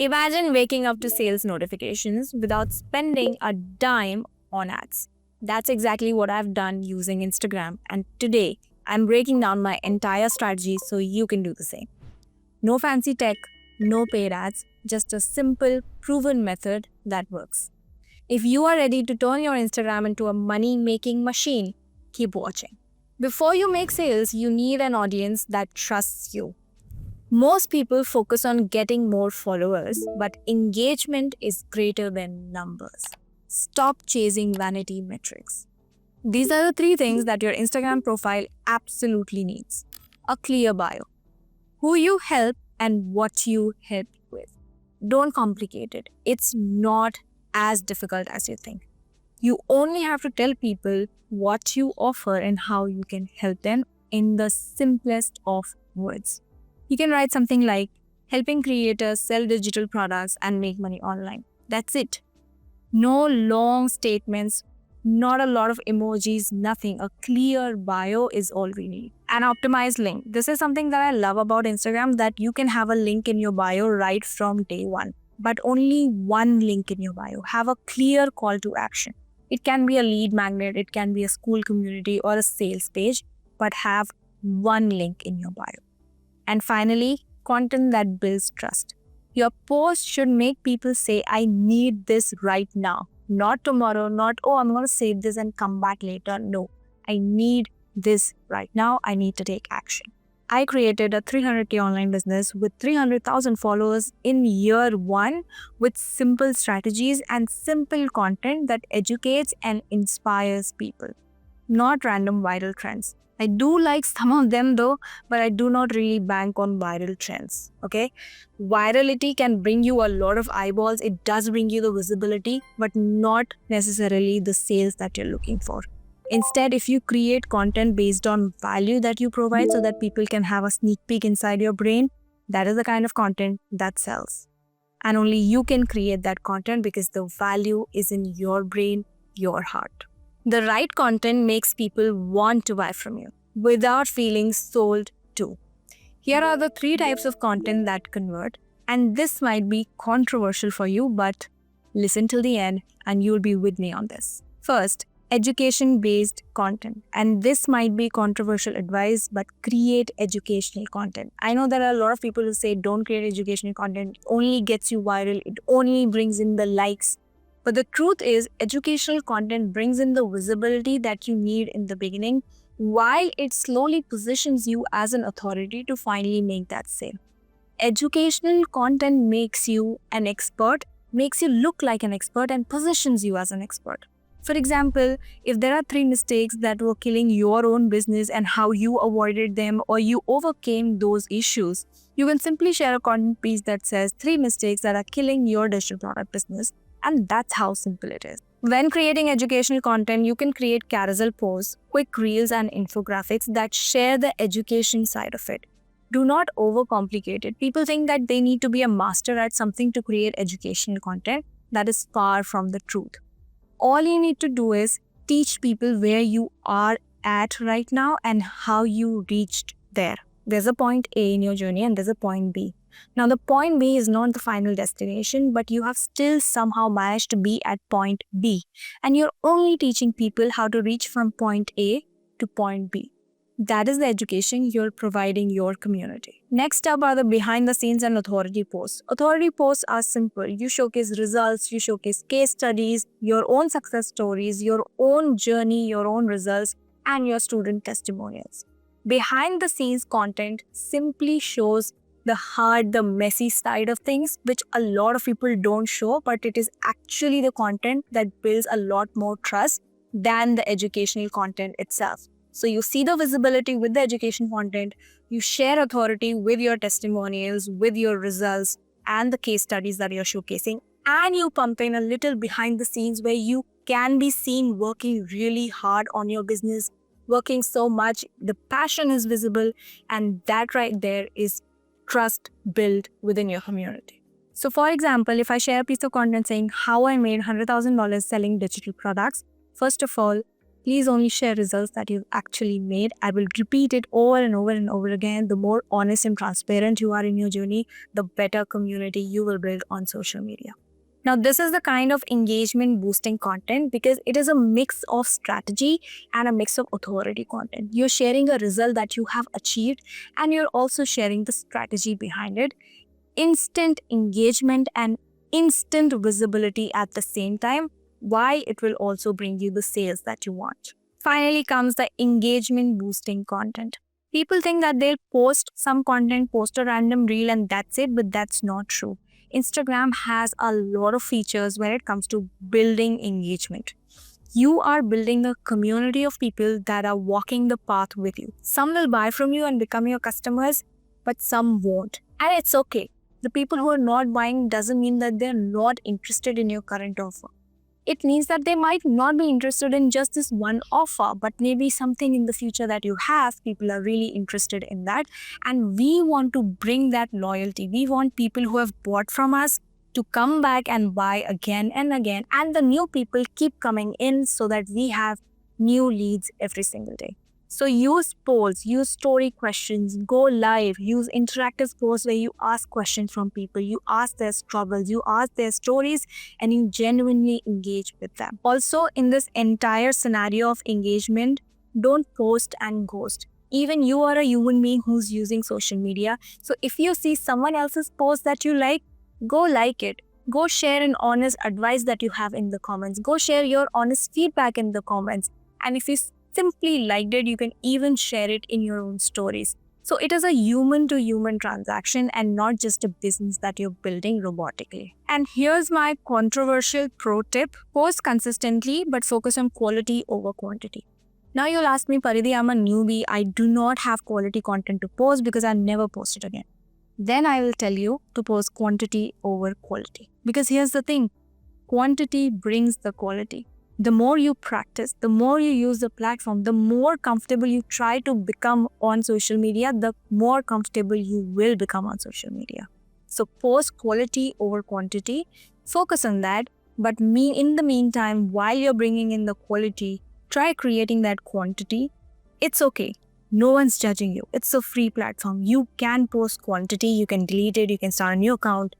Imagine waking up to sales notifications without spending a dime on ads. That's exactly what I've done using Instagram. And today, I'm breaking down my entire strategy so you can do the same. No fancy tech, no paid ads, just a simple, proven method that works. If you are ready to turn your Instagram into a money making machine, keep watching. Before you make sales, you need an audience that trusts you. Most people focus on getting more followers, but engagement is greater than numbers. Stop chasing vanity metrics. These are the three things that your Instagram profile absolutely needs: a clear bio, who you help, and what you help with. Don't complicate it. It's not as difficult as you think. You only have to tell people what you offer and how you can help them in the simplest of words. You can write something like helping creators sell digital products and make money online. That's it. No long statements, not a lot of emojis, nothing. A clear bio is all we need. An optimized link. This is something that I love about Instagram, that you can have a link in your bio right from day one, but only one link in your bio. Have a clear call to action. It can be a lead magnet, it can be a school community or a sales page, but have one link in your bio. And finally, content that builds trust. Your post should make people say, I need this right now. Not tomorrow, not, oh, I'm going to save this and come back later. No, I need this right now. I need to take action. I created a 300K online business with 300,000 followers in year one with simple strategies and simple content that educates and inspires people, not random viral trends. I do like some of them though, but I do not really bank on viral trends, okay? Virality can bring you a lot of eyeballs. It does bring you the visibility, but not necessarily the sales that you're looking for. Instead, if you create content based on value that you provide so that people can have a sneak peek inside your brain, that is the kind of content that sells. And only you can create that content because the value is in your brain, your heart. The right content makes people want to buy from you without feeling sold to. Here are the three types of content that convert, and this might be controversial for you, but listen till the end and you'll be with me on this. First, education-based content. And this might be controversial advice, but create educational content. I know there are a lot of people who say don't create educational content, it only gets you viral, it only brings in the likes. But the truth is, educational content brings in the visibility that you need in the beginning, while it slowly positions you as an authority to finally make that sale. Educational content makes you an expert, makes you look like an expert, and positions you as an expert. For example, if there are 3 mistakes that were killing your own business and how you avoided them or you overcame those issues, you can simply share a content piece that says 3 mistakes that are killing your digital product business. And that's how simple it is. When creating educational content, you can create carousel posts, quick reels, and infographics that share the education side of it. Do not overcomplicate it. People think that they need to be a master at something to create educational content. That is far from the truth. All you need to do is teach people where you are at right now and how you reached there. There's a point A in your journey and there's a point B. Now, the point B is not the final destination, but you have still somehow managed to be at point B. And you're only teaching people how to reach from point A to point B. That is the education you're providing your community. Next up are the behind the scenes and authority posts. Authority posts are simple. You showcase results, you showcase case studies, your own success stories, your own journey, your own results, and your student testimonials. Behind the scenes content simply shows the hard, the messy side of things, which a lot of people don't show, but it is actually the content that builds a lot more trust than the educational content itself. So you see the visibility with the education content, you share authority with your testimonials, with your results, and the case studies that you're showcasing, and you pump in a little behind the scenes where you can be seen working really hard on your business, working so much, the passion is visible, and that right there is trust built within your community. So for example, if I share a piece of content saying how I made $100,000 selling digital products, first of all, Please only share results that you've actually made. I will repeat it over and over and over again. The more honest and transparent you are in your journey, the better community you will build on social media. Now, this is the kind of engagement boosting content because it is a mix of strategy and a mix of authority content. You're sharing a result that you have achieved, and you're also sharing the strategy behind it. Instant engagement and instant visibility at the same time. Why it will also bring you the sales that you want. Finally comes the engagement boosting content. People think that they'll post some content, post a random reel, and that's it, but that's not true. Instagram has a lot of features when it comes to building engagement. You are building a community of people that are walking the path with you. Some will buy from you and become your customers, but some won't. And it's okay. The people who are not buying doesn't mean that they're not interested in your current offer. It means that they might not be interested in just this one offer, but maybe something in the future that you have, people are really interested in that. And we want to bring that loyalty. We want people who have bought from us to come back and buy again and again. And the new people keep coming in so that we have new leads every single day. So use polls, use story questions, go live, use interactive posts where you ask questions from people, you ask their struggles, you ask their stories, and you genuinely engage with them. Also, in this entire scenario of engagement, don't post and ghost. Even you are a human being who's using social media. So if you see someone else's post that you go like it. Go share an honest advice that you have in the comments. Go share your honest feedback in the comments. And if you simply liked it, you can even share it in your own stories. So it is a human to human transaction and not just a business that you're building robotically. And here's my controversial pro tip. Post consistently, but focus on quality over quantity. Now you'll ask me, Paridhi, I'm a newbie. I do not have quality content to post because I never post it again. Then I will tell you to post quantity over quality. Because here's the thing, quantity brings the quality. The more you practice, the more you use the platform, the more comfortable you try to become on social media, the more comfortable you will become on social media. So post quality over quantity, focus on that. But in the meantime, while you're bringing in the quality, try creating that quantity. It's okay. No one's judging you. It's a free platform. You can post quantity, you can delete it, you can start a new account.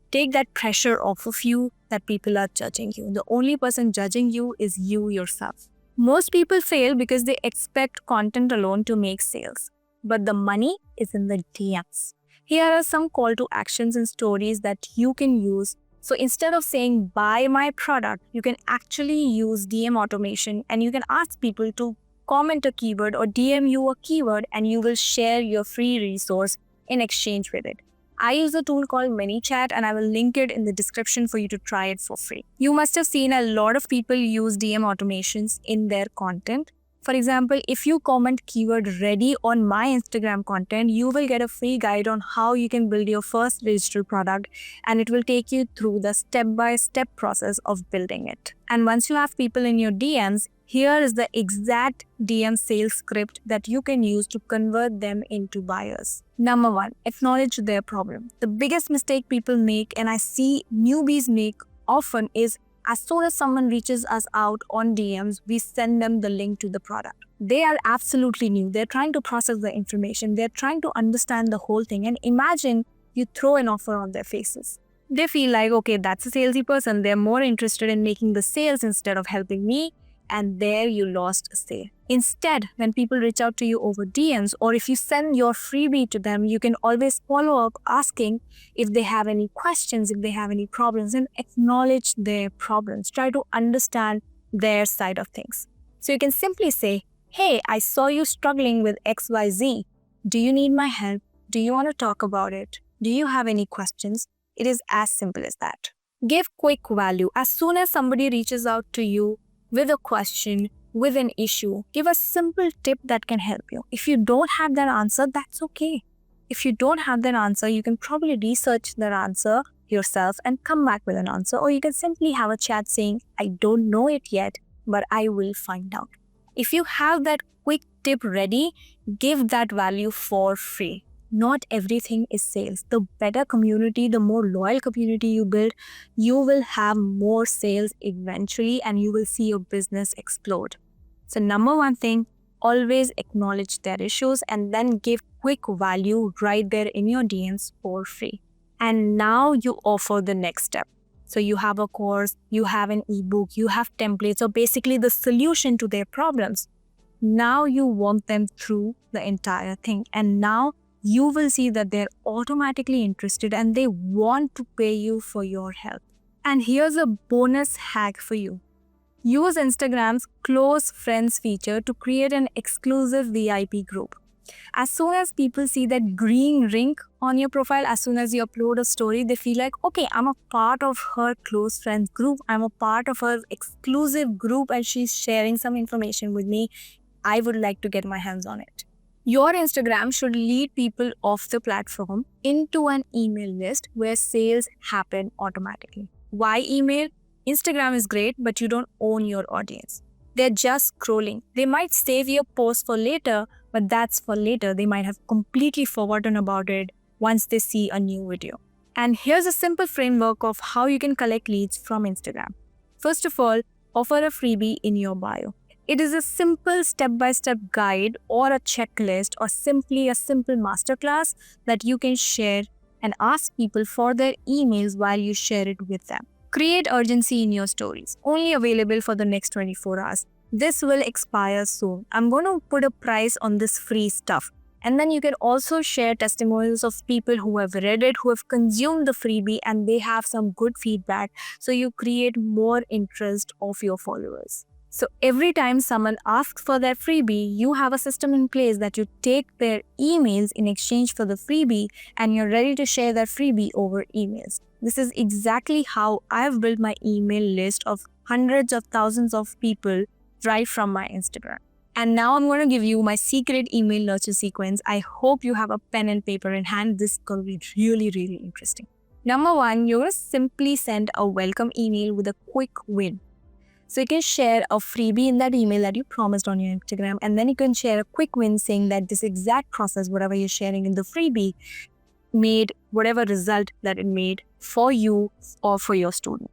Take that pressure off of you that people are judging you. The only person judging you is you yourself. Most people fail because they expect content alone to make sales. But the money is in the DMs. Here are some call to actions and stories that you can use. So instead of saying buy my product, you can actually use DM automation and you can ask people to comment a keyword or DM you a keyword and you will share your free resource in exchange with it. I use a tool called ManyChat and I will link it in the description for you to try it for free. You must have seen a lot of people use DM automations in their content. For example, if you comment keyword ready on my Instagram content, you will get a free guide on how you can build your first digital product and it will take you through the step-by-step process of building it. And once you have people in your DMs, here is the exact DM sales script that you can use to convert them into buyers. Number 1, acknowledge their problem. The biggest mistake people make, and I see newbies make often, is as soon as someone reaches us out on DMs, we send them the link to the product. They are absolutely new. They're trying to process the information. They're trying to understand the whole thing. And imagine you throw an offer on their faces. They feel like, okay, that's a salesy person. They're more interested in making the sales instead of helping me. And there you lost a sale. Instead, when people reach out to you over DMs or if you send your freebie to them, you can always follow up asking if they have any questions, if they have any problems, and acknowledge their problems. Try to understand their side of things. So you can simply say, hey, I saw you struggling with XYZ. Do you need my help? Do you want to talk about it? Do you have any questions? It is as simple as that. Give quick value. As soon as somebody reaches out to you with a question, with an issue, give a simple tip that can help you. If you don't have that answer, that's okay. If you don't have that answer, you can probably research that answer yourself and come back with an answer. Or you can simply have a chat saying, I don't know it yet, but I will find out. If you have that quick tip ready, give that value for free. Not everything is sales. The better community, the more loyal community you build, you will have more sales eventually and you will see your business explode. So number one thing, always acknowledge their issues and then give quick value right there in your DMs for free. And now you offer the next step. So you have a course, you have an ebook, you have templates, or basically the solution to their problems. Now you walk them through the entire thing, and now you will see that they're automatically interested and they want to pay you for your help. And here's a bonus hack for you. Use Instagram's close friends feature to create an exclusive VIP group. As soon as people see that green ring on your profile, as soon as you upload a story, they feel like, okay, I'm a part of her close friends group. I'm a part of her exclusive group and she's sharing some information with me. I would like to get my hands on it. Your Instagram should lead people off the platform into an email list where sales happen automatically. Why email? Instagram is great, but you don't own your audience. They're just scrolling. They might save your post for later, but that's for later. They might have completely forgotten about it once they see a new video. And here's a simple framework of how you can collect leads from Instagram. First of all, offer a freebie in your bio. It is a simple step-by-step guide or a checklist or simply a simple masterclass that you can share and ask people for their emails while you share it with them. Create urgency in your stories. Only available for the next 24 hours. This will expire soon. I'm going to put a price on this free stuff. And then you can also share testimonials of people who have read it, who have consumed the freebie, and they have some good feedback. So you create more interest of your followers. So every time someone asks for their freebie, you have a system in place that you take their emails in exchange for the freebie and you're ready to share that freebie over emails. This is exactly how I've built my email list of hundreds of thousands of people right from my Instagram. And now I'm going to give you my secret email nurture sequence. I hope you have a pen and paper in hand. This is going to be really, really interesting. Number one, you're going to simply send a welcome email with a quick win. So you can share a freebie in that email that you promised on your Instagram, and then you can share a quick win saying that this exact process, whatever you're sharing in the freebie, made whatever result that it made for you or for your student.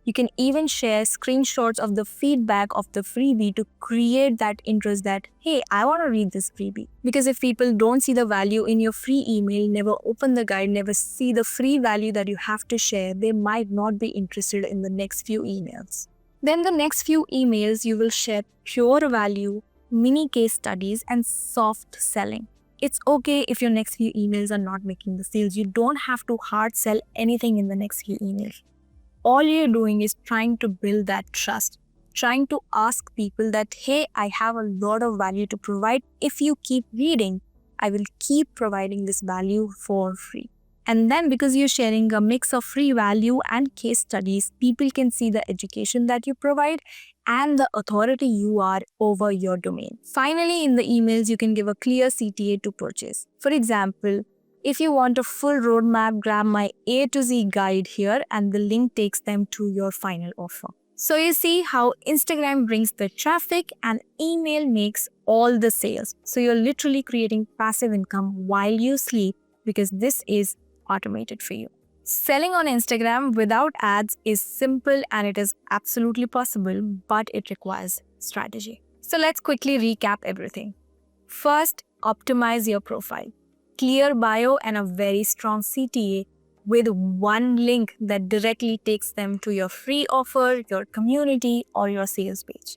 You can even share screenshots of the feedback of the freebie to create that interest that, hey, I want to read this freebie. Because if people don't see the value in your free email, never open the guide, never see the free value that you have to share, they might not be interested in the next few emails. Then the next few emails, you will share pure value, mini case studies, and soft selling. It's okay if your next few emails are not making the sales. You don't have to hard sell anything in the next few emails. All you're doing is trying to build that trust, trying to ask people that, hey, I have a lot of value to provide. If you keep reading, I will keep providing this value for free. And then because you're sharing a mix of free value and case studies, people can see the education that you provide and the authority you are over your domain. Finally, in the emails, you can give a clear CTA to purchase. For example, if you want a full roadmap, grab my A to Z guide here and the link takes them to your final offer. So you see how Instagram brings the traffic and email makes all the sales. So you're literally creating passive income while you sleep because this is automated for you. Selling on Instagram without ads is simple and it is absolutely possible, but it requires strategy. So let's quickly recap everything. First, optimize your profile. Clear bio and a very strong CTA with one link that directly takes them to your free offer, your community, or your sales page.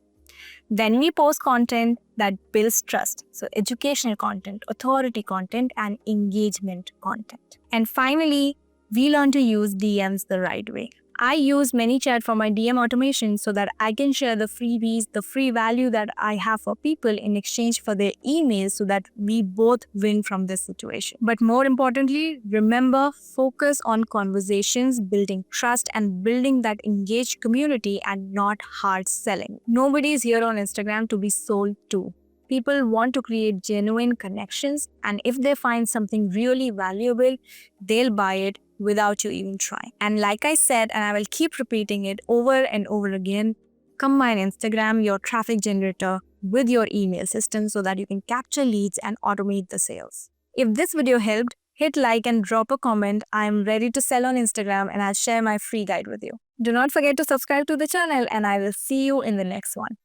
Then we post content that builds trust. So educational content, authority content, and engagement content. And finally, we learn to use DMs the right way. I use ManyChat for my DM automation so that I can share the freebies, the free value that I have for people in exchange for their emails so that we both win from this situation. But more importantly, remember, focus on conversations, building trust and building that engaged community and not hard selling. Nobody is here on Instagram to be sold to. People want to create genuine connections, and if they find something really valuable, they'll buy it without you even trying. And like I said, and I will keep repeating it over and over again, combine Instagram, your traffic generator, with your email system so that you can capture leads and automate the sales. If this video helped, hit like and drop a comment. I am ready to sell on Instagram and I'll share my free guide with you. Do not forget to subscribe to the channel and I will see you in the next one.